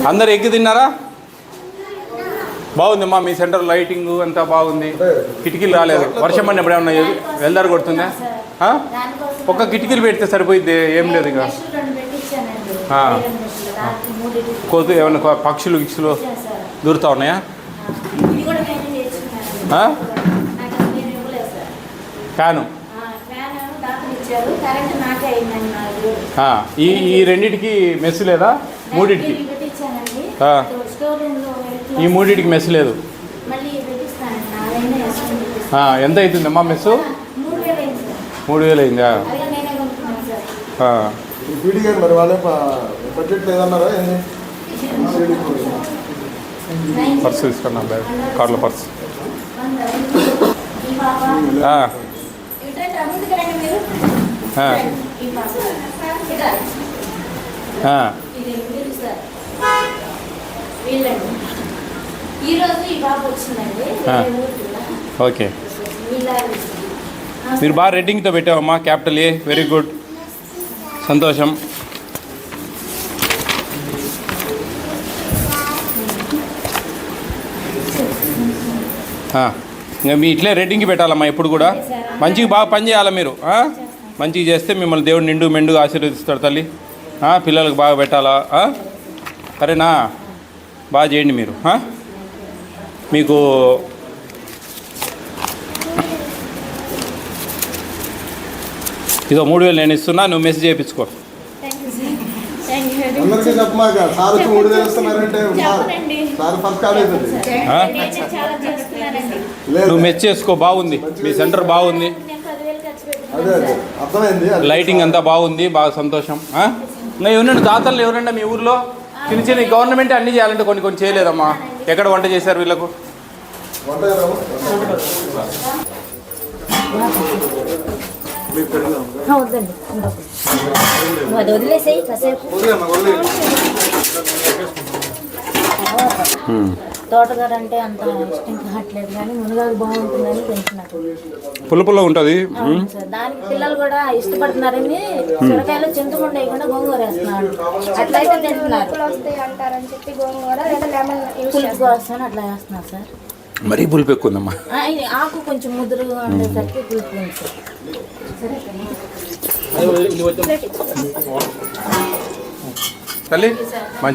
అందరు ఎగ్గి తిన్నారా? బాగుందమ్మా మీ సెంటర్ లైటింగ్ అంతా బాగుంది. కిటికీలు రాలేదు, వర్షం పడినప్పుడు ఏమన్నా వెళ్దారు కొడుతుందా? ఒక్క కిటికీలు పెడితే సరిపోయిద్ది, ఏం లేదు ఇక. కోతు ఏమన్నా పక్షులు గిక్షులు దూరుతా ఉన్నాయా? ఫ్యాను ఈ రెండిటికి మెస్ లేదా? మూడింటికి ఈ మూడింటికి మెస్ లేదు. ఎంత అవుతుందమ్మా మెస్సు? 3000 అయిందా? పర్సు తీసుకున్నా, బ్యాగ్ కార్లో పర్సు. ఓకే, మీరు బాగా రేటింగ్తో పెట్టావమ్మా. క్యాపిటల్ ఏ, వెరీ గుడ్, సంతోషం. ఇంకా మీ ఇట్లే రేటింగ్కి పెట్టాలమ్మా ఎప్పుడు కూడా. మంచిగా బాగా పని చేయాలి మీరు. మంచిగా చేస్తే మిమ్మల్ని దేవుడు నిండు మెండుగా ఆశీర్వదిస్తాడు తల్లి. పిల్లలకు బాగా పెట్టాలా, సరేనా? బాగా చేయండి మీరు. మీకు ఇదో 3000 నేను ఇస్తున్నా, నువ్వు మెసేజ్ చేయించుకో. నువ్వు మెస్ చేసుకో, బాగుంది మీ సెంటర్, బాగుంది, లైటింగ్ అంతా బాగుంది, బాగా సంతోషం. ఇంకా ఎవరండి దాతలు ఎవరండి మీ ఊర్లో? చిన్న చిన్న గవర్నమెంట్ అన్నీ చేయాలంటే కొన్ని కొన్ని చేయలేదమ్మా. ఎక్కడ వంట చేశారు వీళ్ళకు? తోటగారు అంటే అంత ఇష్టం కావట్లేదు, కానీ మునగాకు బాగుంటుందని పెంచినారు. పుల్ల ఉంటుంది, దానికి పిల్లలు కూడా ఇష్టపడుతున్నారని సొరకాయలు చింతకుండా వేయకుండా గోంగూర వేస్తున్నారు. అట్లయితే తింటున్నారు, పులుపు వస్తాను అట్లా వేస్తున్నారు సార్. మరీ పులుపు ఎక్కువ ఉందమ్మా. ఆకు కొంచెం ముదురుగా ఉండేసరికి పులుపు ఉంది సార్. తల్లి మంచి